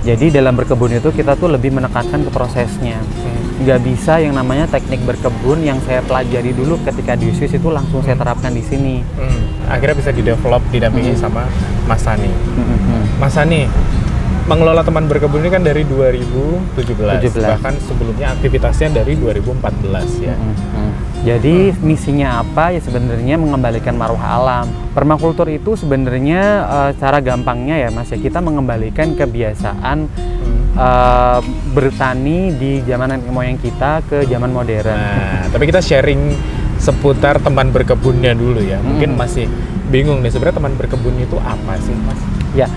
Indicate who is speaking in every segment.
Speaker 1: Jadi dalam berkebun itu kita tuh lebih menekankan ke prosesnya. Nggak bisa yang namanya teknik berkebun yang saya pelajari dulu ketika di Swiss itu langsung saya terapkan di sini.
Speaker 2: Akhirnya bisa didevelop didampingi sama Mas Sani. Mas Sani, mengelola teman berkebun ini kan dari 2017. Bahkan sebelumnya aktivitasnya dari 2014 ya.
Speaker 1: Jadi misinya apa ya, sebenarnya mengembalikan marwah alam. Permakultur itu sebenarnya cara gampangnya ya Mas ya, kita mengembalikan kebiasaan bertani di zaman nenek moyang kita ke zaman modern.
Speaker 2: Nah, tapi kita sharing seputar teman berkebunnya dulu ya. Mungkin masih bingung nih sebenarnya teman berkebun itu apa sih Mas?
Speaker 1: Ya.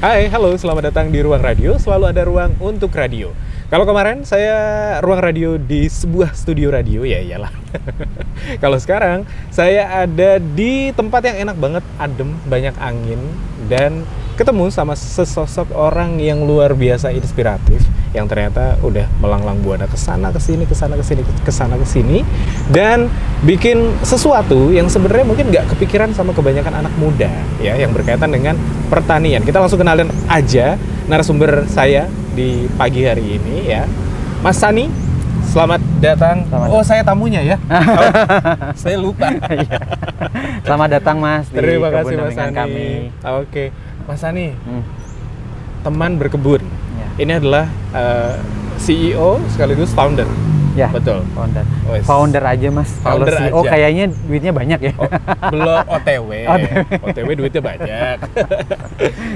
Speaker 2: Hai, halo, selamat datang di Ruang Radio. Selalu ada ruang untuk radio. Kalau kemarin saya ruang radio di sebuah studio radio, ya iyalah. Kalau sekarang saya ada di tempat yang enak banget, adem, banyak angin, dan ketemu sama sesosok orang yang luar biasa inspiratif, yang ternyata udah melanglang buana kesana kesini, kesana kesini, dan bikin sesuatu yang sebenarnya mungkin nggak kepikiran sama kebanyakan anak muda, ya, yang berkaitan dengan pertanian. Kita langsung kenalin aja narasumber saya di pagi hari ini, ya, Mas Sani. Selamat datang.
Speaker 1: Selamat
Speaker 2: saya tamunya ya. Saya lupa.
Speaker 1: Selamat datang Mas.
Speaker 2: Terima kasih Mas
Speaker 1: Sani.
Speaker 2: Sani. Oke, Mas Sani. Teman berkebun. Ya. Ini adalah CEO sekaligus founder.
Speaker 1: Ya,
Speaker 2: betul.
Speaker 1: Founder. Founder aja Mas. Kalau CEO aja. Kayaknya duitnya banyak ya.
Speaker 2: Belum OTW. OTW duitnya banyak.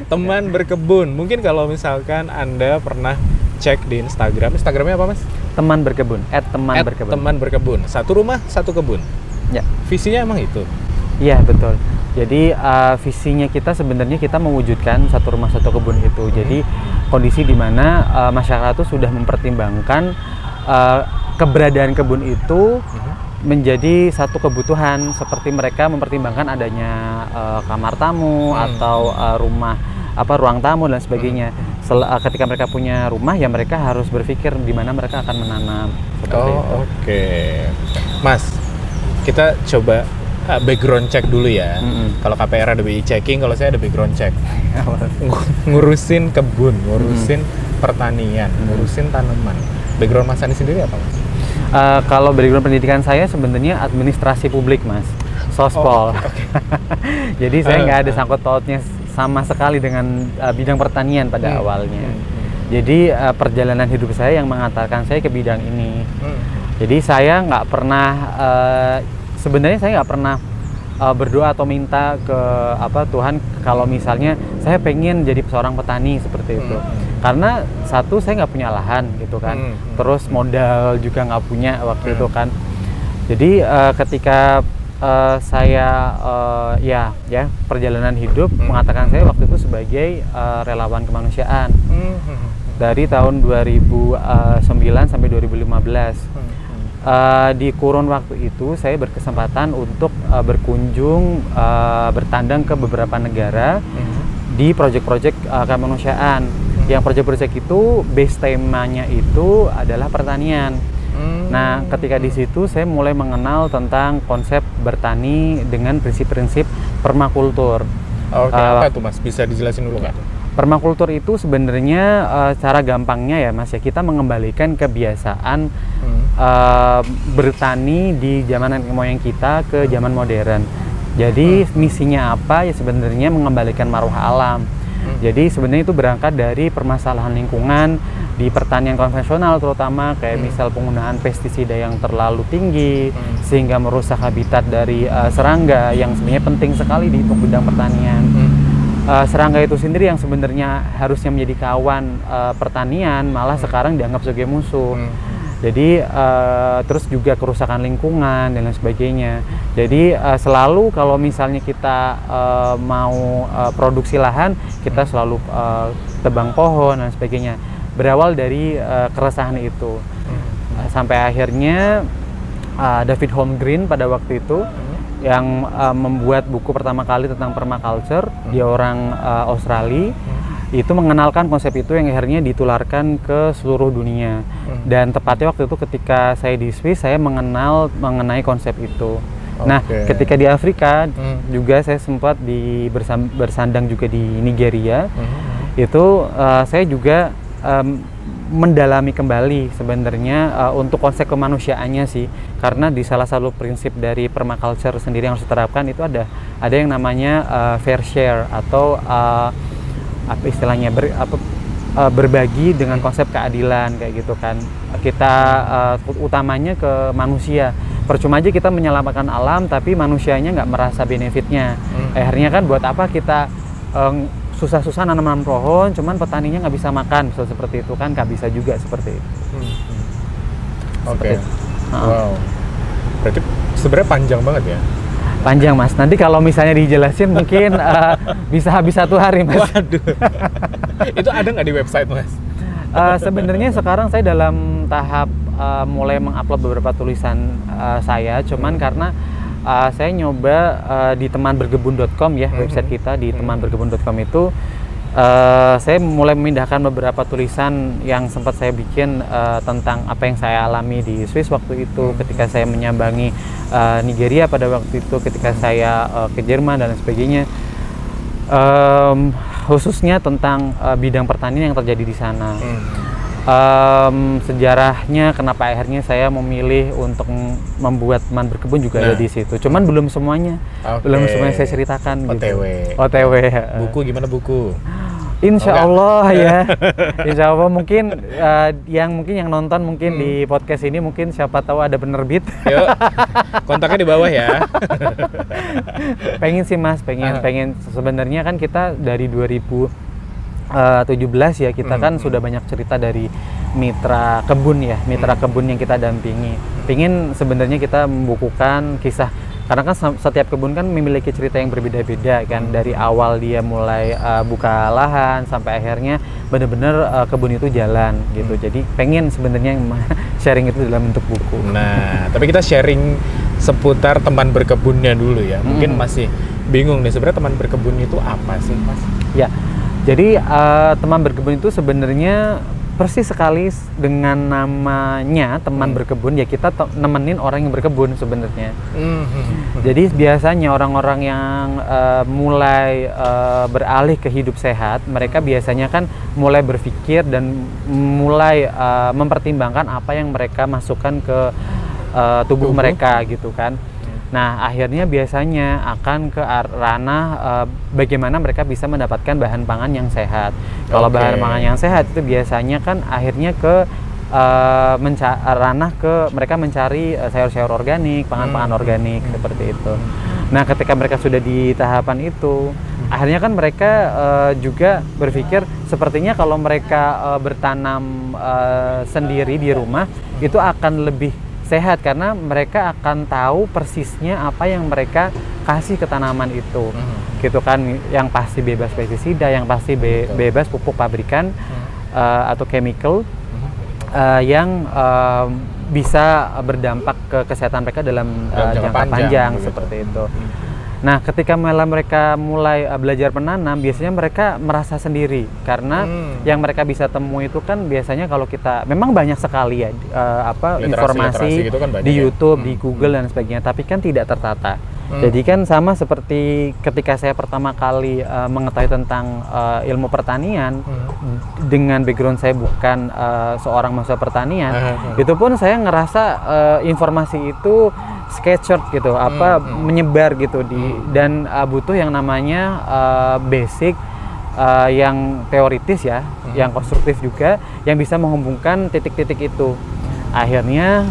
Speaker 2: Teman berkebun. Mungkin kalau misalkan Anda pernah cek di Instagram. Instagramnya apa Mas?
Speaker 1: Teman berkebun. @teman_berkebun.
Speaker 2: Teman berkebun. Satu rumah, satu kebun.
Speaker 1: Ya.
Speaker 2: Visinya emang itu?
Speaker 1: Iya, betul. Jadi visinya kita sebenarnya kita mewujudkan satu rumah satu kebun itu. Jadi kondisi di mana masyarakat itu sudah mempertimbangkan keberadaan kebun itu menjadi satu kebutuhan, seperti mereka mempertimbangkan adanya kamar tamu atau ruang tamu dan sebagainya. Ketika mereka punya rumah, ya mereka harus berpikir di mana mereka akan menanam.
Speaker 2: Oke. Mas, kita coba background check dulu ya. Kalau KPR ada BI checking, kalau saya ada background check. Ngurusin kebun, ngurusin pertanian, ngurusin tanaman. Background Mas Sani sendiri apa Mas?
Speaker 1: Kalau background pendidikan saya sebenarnya administrasi publik Mas, sospol. Jadi saya nggak ada sangkut pautnya sama sekali dengan bidang pertanian pada awalnya. Jadi perjalanan hidup saya yang mengantarkan saya ke bidang ini. Jadi saya nggak pernah, sebenarnya saya nggak pernah berdoa atau minta ke Tuhan kalau misalnya saya pengen jadi seorang petani seperti itu. Karena satu, saya nggak punya lahan gitu kan. Terus modal juga nggak punya waktu itu kan. Jadi ketika saya perjalanan hidup mengatakan saya waktu itu sebagai relawan kemanusiaan dari tahun 2009 sampai 2015. Di kurun waktu itu saya berkesempatan untuk berkunjung bertandang ke beberapa negara di proyek-proyek kemanusiaan. Yang proyek-proyek itu base temanya itu adalah pertanian. Nah, ketika di situ saya mulai mengenal tentang konsep bertani dengan prinsip-prinsip permakultur.
Speaker 2: Apa itu Mas? Bisa dijelasin dulu kan?
Speaker 1: Permakultur itu sebenarnya cara gampangnya ya Mas ya, kita mengembalikan kebiasaan bertani di zaman nenek moyang kita ke zaman modern. Jadi misinya apa ya, sebenarnya mengembalikan marwah alam. Jadi sebenarnya itu berangkat dari permasalahan lingkungan di pertanian konvensional, terutama kayak misal penggunaan pestisida yang terlalu tinggi sehingga merusak habitat dari serangga yang sebenarnya penting sekali di bidang pertanian. Serangga itu sendiri yang sebenarnya harusnya menjadi kawan pertanian malah sekarang dianggap sebagai musuh. Jadi terus juga kerusakan lingkungan dan lain sebagainya. Jadi selalu kalau misalnya kita mau produksi lahan, kita selalu tebang pohon dan sebagainya. Berawal dari keresahan itu. Sampai akhirnya David Holmgren pada waktu itu yang membuat buku pertama kali tentang permaculture, dia orang Australia. Itu mengenalkan konsep itu yang akhirnya ditularkan ke seluruh dunia. Dan tepatnya waktu itu ketika saya di Swiss, saya mengenai konsep itu. Nah,
Speaker 2: Oke.
Speaker 1: ketika di Afrika juga saya sempat bersandang juga di Nigeria. Itu saya juga mendalami kembali sebenarnya untuk konsep kemanusiaannya sih, karena di salah satu prinsip dari permaculture sendiri yang harus diterapkan itu ada yang namanya fair share atau apa istilahnya berbagi dengan konsep keadilan kayak gitu kan. Kita utamanya ke manusia. Percuma aja kita menyelamatkan alam tapi manusianya nggak merasa benefitnya. Akhirnya kan buat apa kita susah-susah nanam pohon, cuman petaninya nggak bisa makan, seperti itu kan, nggak bisa juga seperti itu.
Speaker 2: Oke. Wow. Berarti sebenarnya panjang banget ya?
Speaker 1: Panjang Mas. Nanti kalau misalnya dijelasin mungkin bisa habis 1 hari Mas.
Speaker 2: Waduh. Itu ada nggak di website Mas?
Speaker 1: Sebenarnya sekarang saya dalam tahap mulai mengupload beberapa tulisan saya, cuman karena saya nyoba di temanberkebun.com ya, website kita di temanberkebun.com itu saya mulai memindahkan beberapa tulisan yang sempat saya bikin tentang apa yang saya alami di Swiss waktu itu, ketika saya menyambangi Nigeria pada waktu itu, ketika saya ke Jerman dan sebagainya, khususnya tentang bidang pertanian yang terjadi di sana. Sejarahnya kenapa akhirnya saya memilih untuk membuat teman berkebun juga ada di situ. Cuman belum semuanya, belum semuanya saya ceritakan. OTW.
Speaker 2: Buku gimana buku?
Speaker 1: Insya Allah ya. Insya Allah mungkin yang nonton mungkin di podcast ini mungkin siapa tahu ada penerbit.
Speaker 2: Yuk, kontaknya di bawah ya.
Speaker 1: Pengen sih Mas, pengen sebenarnya kan kita dari 2017 ya kita kan sudah banyak cerita dari mitra kebun ya, mitra kebun yang kita dampingi. Pengen sebenarnya kita membukukan kisah, karena kan setiap kebun kan memiliki cerita yang berbeda-beda kan, dari awal dia mulai buka lahan sampai akhirnya benar-benar kebun itu jalan gitu. Jadi pengen sebenarnya sharing itu dalam bentuk buku.
Speaker 2: Nah, tapi kita sharing seputar teman berkebunnya dulu ya. Mungkin masih bingung nih sebenarnya teman berkebun itu apa sih Mas? Ya.
Speaker 1: Jadi teman berkebun itu sebenarnya persis sekali dengan namanya teman berkebun ya, kita nemenin orang yang berkebun sebenarnya. Jadi biasanya orang-orang yang mulai beralih ke hidup sehat, mereka biasanya kan mulai berpikir dan mulai mempertimbangkan apa yang mereka masukkan ke tubuh mereka gitu kan. Nah, akhirnya biasanya akan ke ranah bagaimana mereka bisa mendapatkan bahan pangan yang sehat. Kalau bahan pangan yang sehat itu biasanya kan akhirnya ke ranah ke mereka mencari sayur-sayur organik, pangan-pangan organik seperti itu. Nah, ketika mereka sudah di tahapan itu, akhirnya kan mereka juga berpikir sepertinya kalau mereka bertanam sendiri di rumah itu akan lebih sehat, karena mereka akan tahu persisnya apa yang mereka kasih ke tanaman itu, gitu kan, yang pasti bebas pestisida, yang pasti bebas pupuk pabrikan atau chemical yang bisa berdampak ke kesehatan mereka dalam jangka panjang seperti itu. Nah, ketika mereka mulai belajar menanam, biasanya mereka merasa sendiri karena yang mereka bisa temui itu kan biasanya kalau kita memang banyak sekali ya informasi gitu kan di YouTube, di Google dan sebagainya, tapi kan tidak tertata. Jadi kan sama seperti ketika saya pertama kali mengetahui tentang ilmu pertanian, dengan background saya bukan seorang mahasiswa pertanian, itu pun saya ngerasa informasi itu scattered gitu, menyebar gitu dan butuh yang namanya basic yang teoritis ya, yang konstruktif juga, yang bisa menghubungkan titik-titik itu. Akhirnya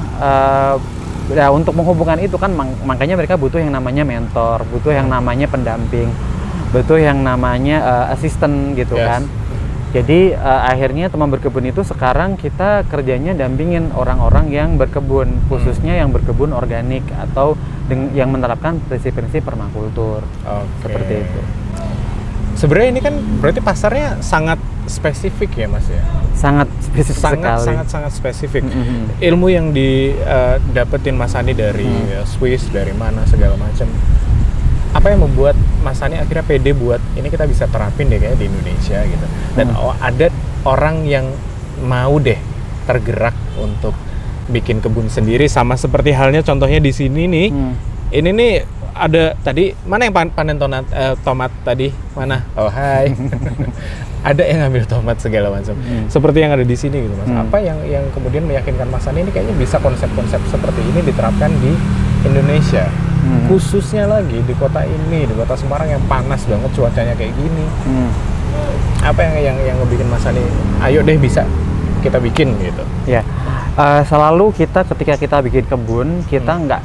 Speaker 1: ya, untuk menghubungkan itu kan makanya mereka butuh yang namanya mentor, butuh yang namanya pendamping, butuh yang namanya asisten gitu kan. Jadi akhirnya teman berkebun itu sekarang kita kerjanya dampingin orang-orang yang berkebun, khususnya yang berkebun organik atau yang menerapkan prinsip-prinsip permakultur. Seperti itu.
Speaker 2: Sebenarnya ini kan berarti pasarnya sangat spesifik ya Mas ya?
Speaker 1: Sangat spesifik sekali.
Speaker 2: Sangat spesifik. Ilmu yang didapetin Mas Andi dari Swiss, dari mana segala macam. Apa yang membuat Mas Andi akhirnya pede buat ini kita bisa terapin deh kayak di Indonesia gitu. Dan ada orang yang mau deh tergerak untuk bikin kebun sendiri, sama seperti halnya contohnya di sini nih. Ini nih ada tadi mana yang panen tomat tadi mana? Oh hai. Ada yang ngambil tomat segala macam. Seperti yang ada di sini gitu Mas. Apa yang kemudian meyakinkan Mas Ani ini kayaknya bisa konsep-konsep seperti ini diterapkan di Indonesia. Khususnya lagi di kota ini, di kota Semarang yang panas banget cuacanya kayak gini. Apa yang ngebikin Mas Ani, ayo deh bisa kita bikin gitu.
Speaker 1: Ya. Selalu ketika kita bikin kebun, kita nggak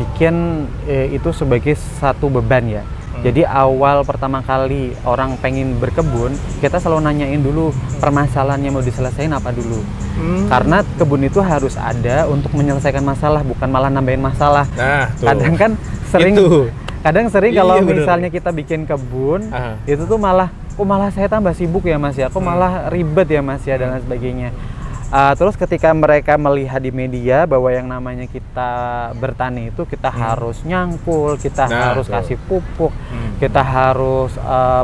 Speaker 1: bikin itu sebagai satu beban ya. Jadi awal pertama kali orang pengen berkebun, kita selalu nanyain dulu permasalahannya mau diselesaikan apa dulu. Karena kebun itu harus ada untuk menyelesaikan masalah, bukan malah nambahin masalah.
Speaker 2: Nah, tuh.
Speaker 1: Kadang sering kalau
Speaker 2: Iya,
Speaker 1: misalnya kita bikin kebun, itu tuh malah saya tambah sibuk ya Mas ya, malah ribet ya Mas ya, dan lain sebagainya. Terus ketika mereka melihat di media bahwa yang namanya kita bertani itu kita harus nyangkul, kita harus kasih pupuk, kita harus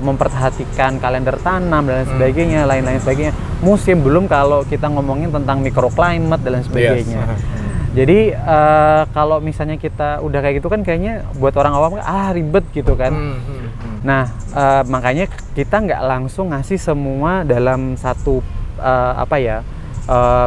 Speaker 1: memperhatikan kalender tanam dan lain sebagainya, lain-lain sebagainya. Musim belum kalau kita ngomongin tentang microclimate dan lain sebagainya. Jadi kalau misalnya kita udah kayak gitu kan kayaknya buat orang awam ribet gitu kan. Nah makanya kita nggak langsung ngasih semua dalam satu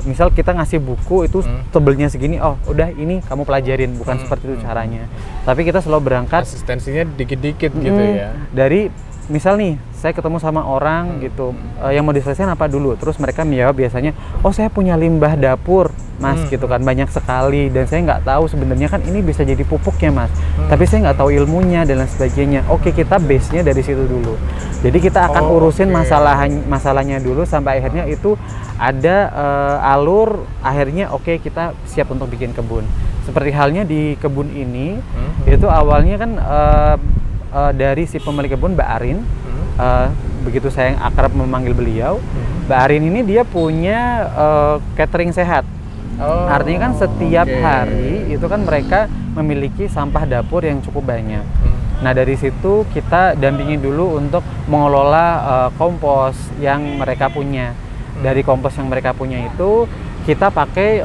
Speaker 1: misal kita ngasih buku itu tebelnya segini, oh udah ini kamu pelajarin, bukan seperti itu caranya. Tapi kita selalu berangkat
Speaker 2: asistensinya dikit-dikit gitu ya.
Speaker 1: Dari misal nih, saya ketemu sama orang gitu, yang mau diselesaikan apa dulu, terus mereka menjawab biasanya, oh saya punya limbah dapur Mas gitu kan, banyak sekali, dan saya nggak tahu sebenarnya kan ini bisa jadi pupuknya Mas, tapi saya nggak tahu ilmunya dan lain sebagainya. Oke, kita base-nya dari situ dulu. Jadi kita akan urusin masalahnya dulu sampai akhirnya itu ada alur, akhirnya oke, kita siap untuk bikin kebun. Seperti halnya di kebun ini, itu awalnya kan dari si pemilik kebun Mbak Arin, begitu saya akrab memanggil beliau, Mbak Arin ini dia punya catering sehat. Artinya kan setiap hari itu kan mereka memiliki sampah dapur yang cukup banyak. Nah dari situ kita dampingi dulu untuk mengelola kompos yang mereka punya. Dari kompos yang mereka punya itu kita pakai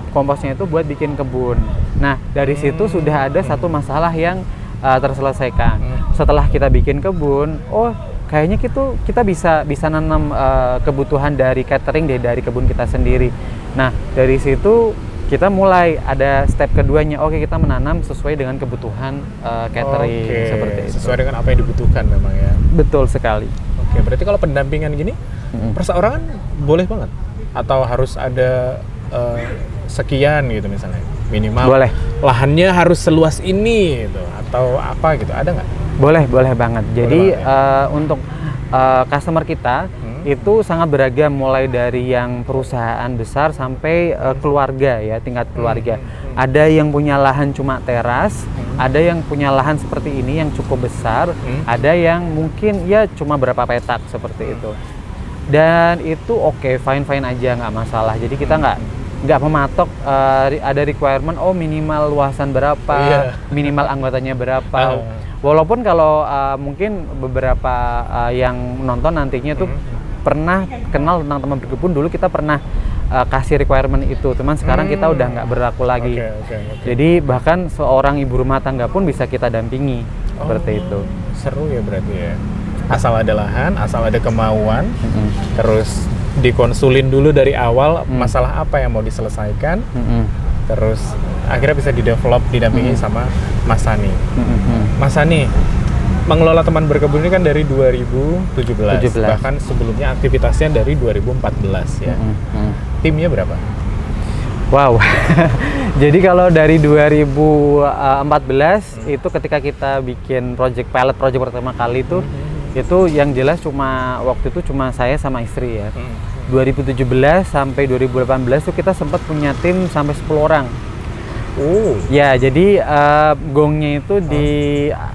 Speaker 1: komposnya itu buat bikin kebun. Nah dari situ sudah ada satu masalah yang terselesaikan. Setelah kita bikin kebun, oh kayaknya kita bisa nanam kebutuhan dari catering dari kebun kita sendiri. Nah dari situ kita mulai ada step keduanya, oke kita menanam sesuai dengan kebutuhan catering, seperti itu.
Speaker 2: Sesuai dengan apa yang dibutuhkan memang ya.
Speaker 1: Betul sekali.
Speaker 2: Oke, berarti kalau pendampingan gini perseorangan boleh banget atau harus ada sekian gitu misalnya minimal.
Speaker 1: Boleh.
Speaker 2: Lahannya harus seluas ini gitu atau apa gitu, ada nggak?
Speaker 1: Boleh banget. Jadi untuk customer kita itu sangat beragam, mulai dari yang perusahaan besar sampai keluarga ya, tingkat keluarga. Ada yang punya lahan cuma teras, ada yang punya lahan seperti ini yang cukup besar, ada yang mungkin ya cuma berapa petak seperti itu. Dan itu fine aja, nggak masalah. Jadi kita nggak mematok ada requirement minimal luasan berapa, minimal anggotanya berapa. Walaupun kalau mungkin beberapa yang nonton nantinya tuh pernah kenal tentang teman berkebun, dulu kita pernah kasih requirement itu, teman sekarang kita udah nggak berlaku lagi. Jadi bahkan seorang ibu rumah tangga pun bisa kita dampingi seperti itu.
Speaker 2: Seru ya berarti ya. Asal ada lahan, asal ada kemauan, terus dikonsulin dulu dari awal masalah apa yang mau diselesaikan, terus akhirnya bisa didampingi sama Mas Ani. Mas Ani, mengelola teman berkebun ini kan dari 2017. Bahkan sebelumnya aktivitasnya dari 2014 ya. Timnya berapa?
Speaker 1: Wow. Jadi kalau dari 2014 itu ketika kita bikin pilot project pertama kali itu yang jelas waktu itu cuma saya sama istri ya. 2017 sampai 2018 itu kita sempat punya tim sampai 10 orang. Ya, jadi gongnya itu di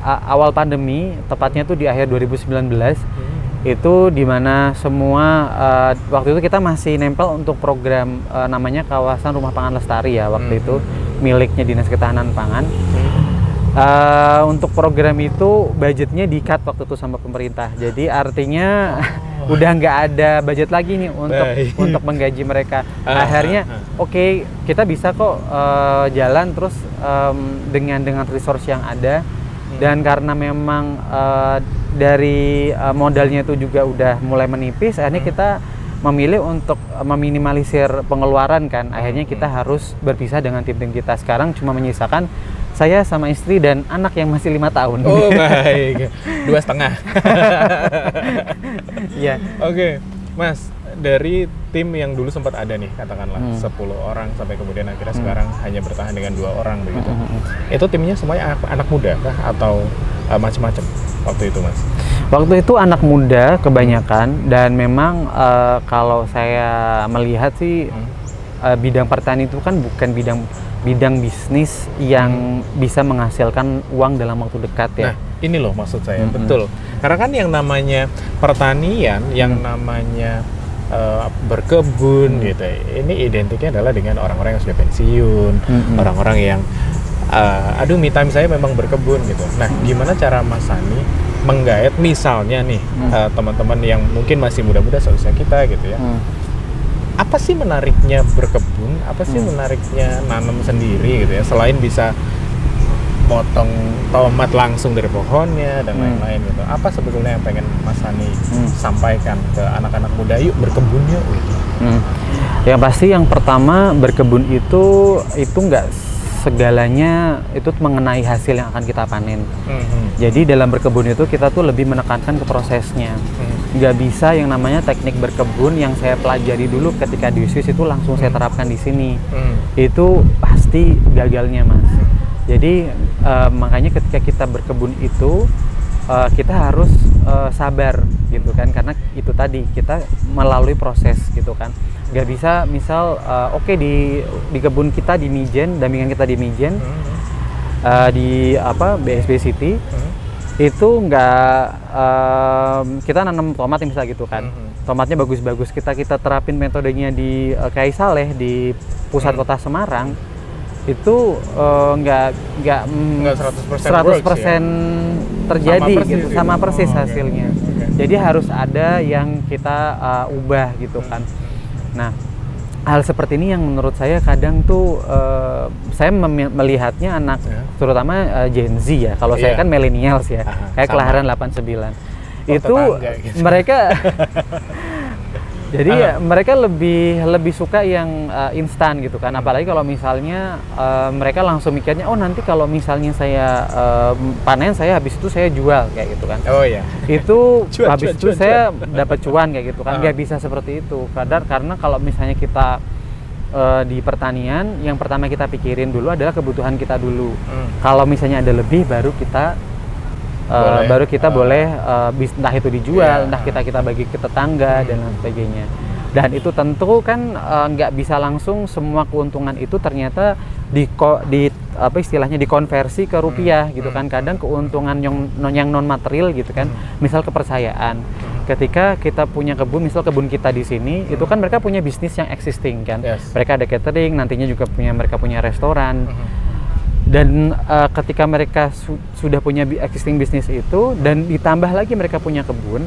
Speaker 1: awal pandemi, tepatnya itu di akhir 2019, itu dimana semua waktu itu kita masih nempel untuk program namanya Kawasan Rumah Pangan Lestari ya waktu itu, miliknya Dinas Ketahanan Pangan. Untuk program itu budgetnya di-cut waktu itu sama pemerintah. Jadi artinya udah nggak ada budget lagi nih untuk menggaji mereka. Akhirnya oke, kita bisa kok jalan terus dengan resource yang ada. Dan karena memang dari modalnya itu juga udah mulai menipis, akhirnya kita memilih untuk meminimalisir pengeluaran kan. Akhirnya kita harus berpisah dengan tim-tim kita. Sekarang cuma menyisakan saya sama istri dan anak yang masih 5 tahun.
Speaker 2: Oh baik, 2,5.
Speaker 1: Iya.
Speaker 2: Oke, Mas, dari tim yang dulu sempat ada nih, katakanlah 10 orang sampai kemudian akhirnya sekarang hanya bertahan dengan 2 orang begitu. Itu timnya semuanya anak muda kah atau macam-macam waktu itu, Mas?
Speaker 1: Waktu itu anak muda kebanyakan, dan memang kalau saya melihat sih bidang pertanian itu kan bukan bidang bisnis yang bisa menghasilkan uang dalam waktu dekat ya.
Speaker 2: Nah, ini loh maksud saya, betul. Karena kan yang namanya pertanian, yang namanya berkebun gitu, ini identiknya adalah dengan orang-orang yang sudah pensiun, orang-orang yang aduh me time saya memang berkebun gitu. Nah, gimana cara Mas Sani menggait misalnya nih teman-teman yang mungkin masih muda-muda seusia kita gitu ya. Apa sih menariknya berkebun? Apa sih menariknya nanam sendiri gitu ya? Selain bisa potong tomat langsung dari pohonnya dan lain-lain gitu. Apa sebetulnya yang pengen Mas Sani sampaikan ke anak-anak muda, yuk berkebun yuk gitu?
Speaker 1: Yang pasti yang pertama, berkebun itu nggak segalanya itu mengenai hasil yang akan kita panen. Jadi dalam berkebun itu kita tuh lebih menekankan ke prosesnya. Nggak bisa yang namanya teknik berkebun yang saya pelajari dulu ketika di Swiss itu langsung saya terapkan di sini. Itu pasti gagalnya, Mas. Jadi makanya ketika kita berkebun itu kita harus sabar gitu kan, karena itu tadi kita melalui proses gitu kan. Nggak bisa misal oke, di kebun kita di Mijen, dampingan kita di Mijen, di BSB City, itu nggak kita nanam tomat misalnya gitu kan. Tomatnya bagus-bagus, kita terapin metodenya di Kiai Saleh di pusat kota Semarang. Itu nggak 100% terjadi gitu, sama persis hasilnya. Jadi harus ada yang kita ubah gitu kan. Nah, hal seperti ini yang menurut saya kadang tuh saya melihatnya anak terutama Gen Z ya. Kalau saya kan millennials ya, kayak kelahiran 89. Itu gitu. Mereka jadi ya, mereka lebih suka yang instan gitu kan. Apalagi kalau misalnya mereka langsung mikirnya, oh nanti kalau misalnya saya panen, saya habis itu saya jual kayak gitu kan. Oh iya. Itu habis itu saya dapat cuan kayak gitu kan. Nggak bisa seperti itu. Karena kalau misalnya kita di pertanian, yang pertama kita pikirin dulu adalah kebutuhan kita dulu. Kalau misalnya ada lebih, baru kita boleh entah itu dijual, entah kita bagi ke tetangga dan lain sebagainya. Dan itu tentu kan nggak bisa langsung semua keuntungan itu ternyata istilahnya dikonversi ke rupiah gitu kan. Kadang keuntungan yang non material gitu kan, misal kepercayaan. Ketika kita punya kebun, misal kebun kita di sini, itu kan mereka punya bisnis yang existing kan. Mereka ada catering, nantinya juga mereka punya restoran. Dan ketika mereka sudah punya existing bisnis itu, dan ditambah lagi mereka punya kebun,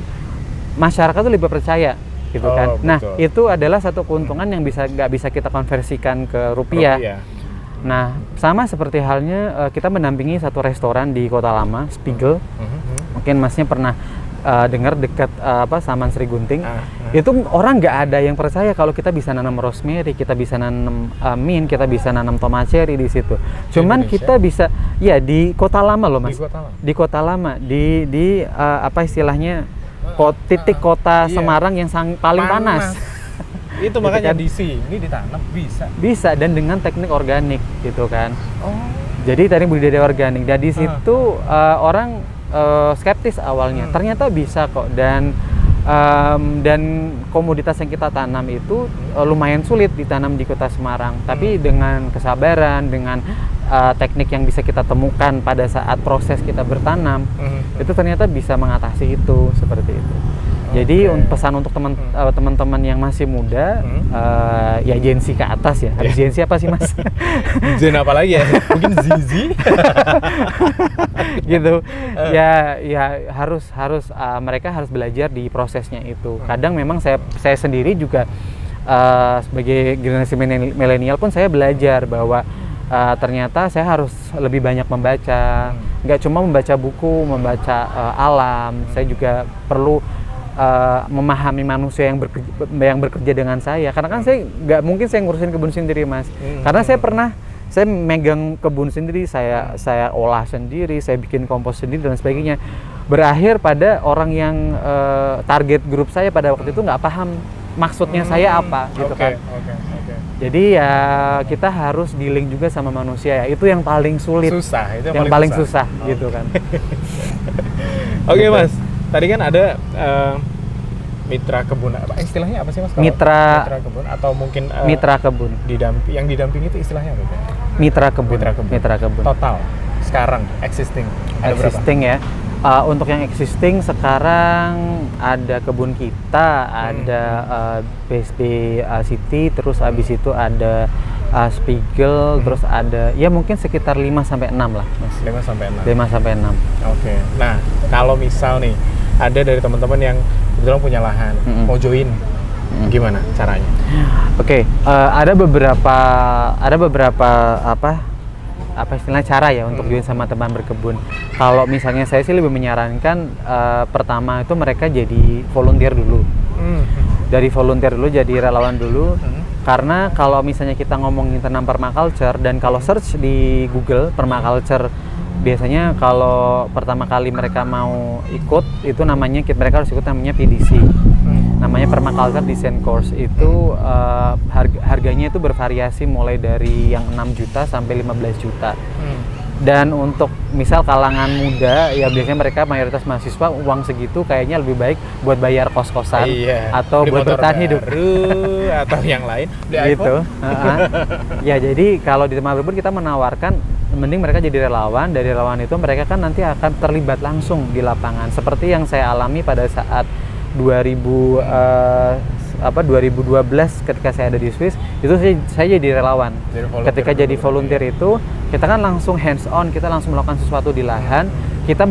Speaker 1: masyarakat tuh lebih percaya gitu kan. Nah, itu adalah satu keuntungan yang nggak bisa kita konversikan ke rupiah. Nah, sama seperti halnya kita mendampingi satu restoran di Kota Lama, Spiegel. Mungkin Masnya pernah dengar dekat Saman Sri Gunting. Itu orang nggak ada yang percaya kalau kita bisa nanam rosemary, kita bisa nanam mint, kita bisa nanam tomat cherry di situ. Cuman kita bisa di Kota Lama loh, Mas. Di Kota Lama, di istilahnya titik kota Semarang yang paling panas.
Speaker 2: Itu makanya di sini ditanam bisa dan dengan teknik organik gitu kan. Jadi tadi budidaya organik. Dan di situ orang skeptis awalnya, ternyata bisa kok. Dan komoditas yang kita tanam itu lumayan sulit ditanam di Kota Semarang, tapi dengan kesabaran, dengan teknik yang bisa kita temukan pada saat proses kita bertanam, itu ternyata bisa mengatasi itu, seperti itu.
Speaker 1: Jadi pesan untuk teman-teman yang masih muda, ya Gen Z ke atas ya. Habis Gen Z apa sih Mas?
Speaker 2: Gen apa lagi ya? Mungkin Zizi.
Speaker 1: Gitu. Ya harus mereka harus belajar di prosesnya itu. Kadang memang saya sendiri juga sebagai generasi milenial pun saya belajar bahwa ternyata saya harus lebih banyak membaca. Nggak cuma membaca buku, membaca alam. Saya juga perlu memahami manusia yang bekerja dengan saya. Karena kan saya nggak mungkin saya ngurusin kebun sendiri, Mas. Karena saya megang kebun sendiri, saya olah sendiri, saya bikin kompos sendiri dan sebagainya. Berakhir pada orang yang target grup saya pada waktu itu nggak paham maksudnya saya apa, gitu kan. Jadi ya kita harus dealing juga sama manusia ya. Itu yang paling sulit.
Speaker 2: Susah, itu
Speaker 1: yang paling susah gitu kan.
Speaker 2: Oke, Mas. Tadi kan ada mitra kebun, apa istilahnya apa sih Mas?
Speaker 1: Mitra
Speaker 2: kebun atau mungkin
Speaker 1: mitra kebun.
Speaker 2: Yang didampingi itu istilahnya apa?
Speaker 1: Mitra kebun.
Speaker 2: Total sekarang existing ada
Speaker 1: existing
Speaker 2: berapa?
Speaker 1: Ya. Untuk yang existing sekarang ada kebun kita, ada BSB City, terus habis itu ada Spiegel, terus ada ya mungkin sekitar 5 sampai 6 lah, Mas.
Speaker 2: 5 sampai 6. Oke. Nah, kalau misal nih ada dari teman-teman yang kebetulan punya lahan, mau join, gimana caranya?
Speaker 1: Oke, ada beberapa apa istilahnya cara ya untuk join sama teman berkebun. Kalau misalnya saya sih lebih menyarankan pertama itu mereka jadi volunteer dulu. Dari volunteer dulu jadi relawan dulu. Karena kalau misalnya kita ngomongin tentang permaculture dan kalau search di Google permaculture, biasanya kalau pertama kali mereka mau ikut itu mereka harus ikut namanya PDC. Namanya Permaculture Design Course. Itu harganya itu bervariasi mulai dari yang 6 juta sampai 15 juta. Dan untuk misal kalangan muda ya biasanya mereka mayoritas mahasiswa, uang segitu kayaknya lebih baik buat bayar kos-kosan atau buat bertahan hidup
Speaker 2: atau yang lain
Speaker 1: gitu. Ya jadi kalau di Teman Berbun kita menawarkan mending mereka jadi relawan. Dari relawan itu mereka kan nanti akan terlibat langsung di lapangan seperti yang saya alami pada saat 2012 ketika saya ada di Swiss. Itu saya jadi relawan. Ketika jadi volunteer itu kita kan langsung hands on, kita langsung melakukan sesuatu di lahan, kita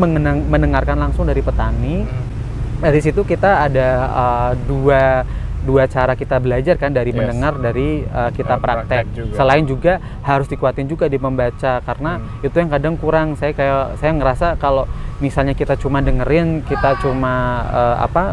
Speaker 1: mendengarkan langsung dari petani. Dari situ kita ada dua cara kita belajar kan, dari mendengar, dari kita praktek juga. Selain juga harus dikuatin juga di membaca, karena itu yang kadang kurang. Saya ngerasa kalau misalnya kita cuma dengerin, kita cuma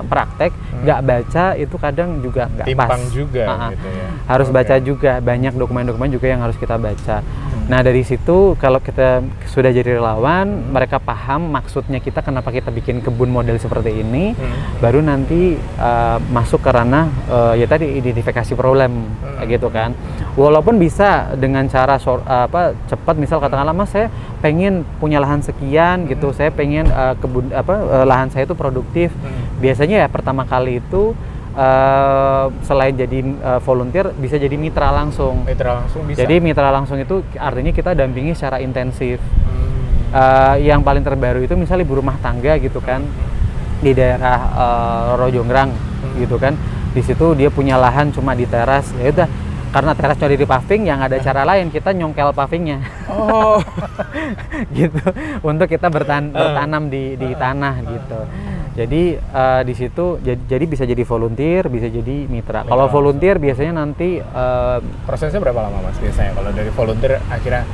Speaker 1: praktek, nggak baca, itu kadang juga nggak pas.
Speaker 2: Timpang juga gitu ya.
Speaker 1: Harus baca juga, banyak dokumen-dokumen juga yang harus kita baca. Nah dari situ kalau kita sudah jadi relawan, mereka paham maksudnya kita, kenapa kita bikin kebun model seperti ini, baru nanti masuk ke ranah ya tadi identifikasi problem gitu kan. Walaupun bisa dengan cara cepat, misal katakanlah Mas saya pengen punya lahan sekian gitu, saya pengen lahan saya itu produktif. Biasanya ya pertama kali itu selain jadi volunteer bisa jadi mitra langsung.
Speaker 2: Bisa.
Speaker 1: Jadi mitra langsung itu artinya kita dampingi secara intensif. Yang paling terbaru itu misalnya ibu rumah tangga gitu kan, di daerah Rojonggrang gitu kan. Di situ dia punya lahan cuma di teras, ya udah, karena teras cuma di paving, yang ada cara lain kita nyongkel pavingnya. Gitu, untuk kita bertanam di tanah gitu. Jadi di situ jadi bisa jadi volunteer, bisa jadi mitra. Kalau volunteer biasanya nanti
Speaker 2: prosesnya berapa lama Mas biasanya kalau dari volunteer akhirnya?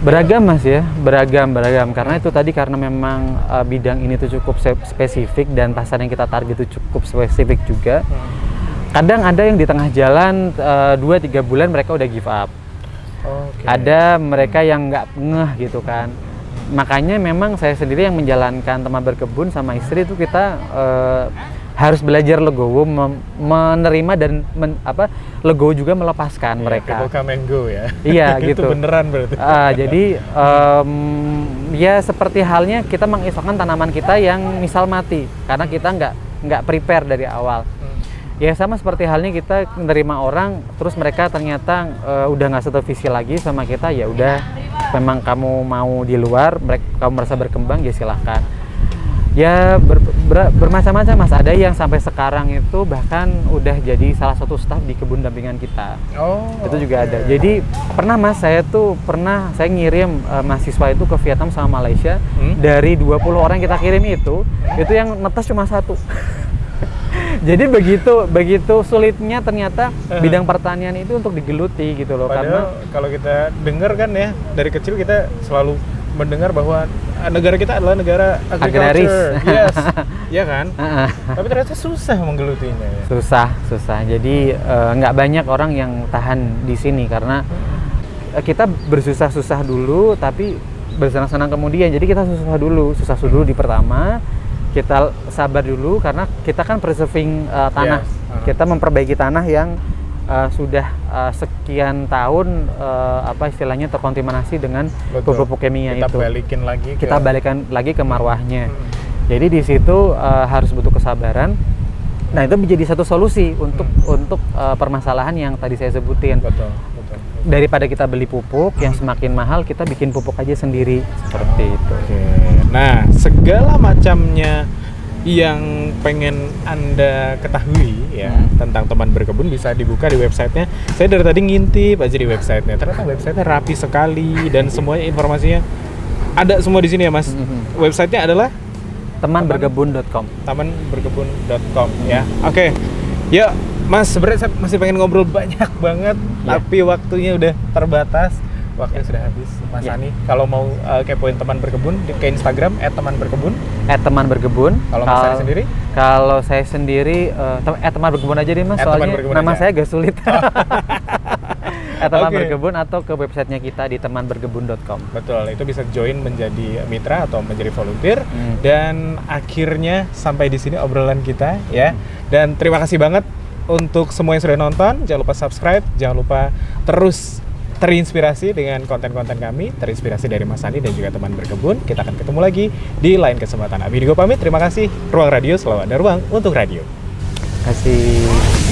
Speaker 1: Beragam Mas ya, beragam. Karena itu tadi, karena memang bidang ini tuh cukup spesifik dan pasar yang kita target itu cukup spesifik juga. Kadang ada yang di tengah jalan 2-3 bulan mereka udah give up. Ada mereka yang nggak ngeh gitu kan. Makanya memang saya sendiri yang menjalankan Teman Berkebun sama istri itu kita harus belajar legowo, menerima dan legowo juga melepaskan mereka.
Speaker 2: Go come and go ya.
Speaker 1: Iya gitu.
Speaker 2: Itu beneran berarti.
Speaker 1: Jadi ya seperti halnya kita mengisokkan tanaman kita yang misal mati karena kita nggak prepare dari awal. Ya sama seperti halnya kita menerima orang, terus mereka ternyata udah nggak satu visi lagi sama kita, ya udah, memang kamu mau di luar, kamu merasa berkembang, ya silahkan. Ya bermacam-macam Mas. Ada yang sampai sekarang itu bahkan udah jadi salah satu staf di kebun dampingan kita.
Speaker 2: Oh.
Speaker 1: Itu juga ada. Jadi pernah Mas, saya ngirim mahasiswa itu ke Vietnam sama Malaysia. Dari 20 orang yang kita kirim itu yang netes cuma 1. Jadi begitu sulitnya ternyata bidang pertanian itu untuk digeluti gitu loh.
Speaker 2: Padahal kalau kita dengar kan ya, dari kecil kita selalu mendengar bahwa negara kita adalah negara
Speaker 1: agraris.
Speaker 2: Yes, ya kan? Tapi ternyata susah menggelutinya ya.
Speaker 1: Susah. Jadi nggak banyak orang yang tahan di sini karena kita bersusah-susah dulu tapi bersenang-senang kemudian. Jadi kita susah dulu di pertama. Kita sabar dulu karena kita kan preserving tanah. Kita memperbaiki tanah yang sudah sekian tahun istilahnya terkontaminasi dengan pupuk kimia itu. Kita balikan lagi ke marwahnya. Jadi di situ harus butuh kesabaran. Nah, itu menjadi satu solusi untuk permasalahan yang tadi saya sebutin.
Speaker 2: Betul.
Speaker 1: Daripada kita beli pupuk yang semakin mahal, kita bikin pupuk aja sendiri seperti itu.
Speaker 2: Oke. Nah, segala macamnya yang pengen Anda ketahui ya tentang teman berkebun bisa dibuka di websitenya. Saya dari tadi ngintip aja di websitenya. Ternyata websitenya rapi sekali dan semuanya informasinya ada semua di sini ya Mas. Websitenya adalah
Speaker 1: temanberkebun.com.
Speaker 2: temanberkebun.com ya. Oke. Yuk Mas, sebenarnya saya masih pengen ngobrol banyak banget, tapi waktunya udah terbatas. Waktunya sudah habis, Mas Ani. Kalau mau kepoin teman berkebun ke Instagram @temanberkebun.
Speaker 1: @temanberkebun.
Speaker 2: Kalau Mas Ani sendiri?
Speaker 1: Kalau saya sendiri @temanberkebun aja deh Mas. Soalnya nama saya agak sulit. @temanberkebun atau ke websitenya kita di temanberkebun.com.
Speaker 2: Betul, itu bisa join menjadi mitra atau menjadi volunteer. Dan akhirnya sampai di sini obrolan kita ya. Dan terima kasih banget untuk semua yang sudah nonton. Jangan lupa subscribe, jangan lupa terus terinspirasi dengan konten-konten kami, terinspirasi dari Mas Ani dan juga teman berkebun. Kita akan ketemu lagi di lain kesempatan. Abi Digo pamit, terima kasih. Ruang Radio, selalu ada ruang untuk radio.
Speaker 1: Terima kasih.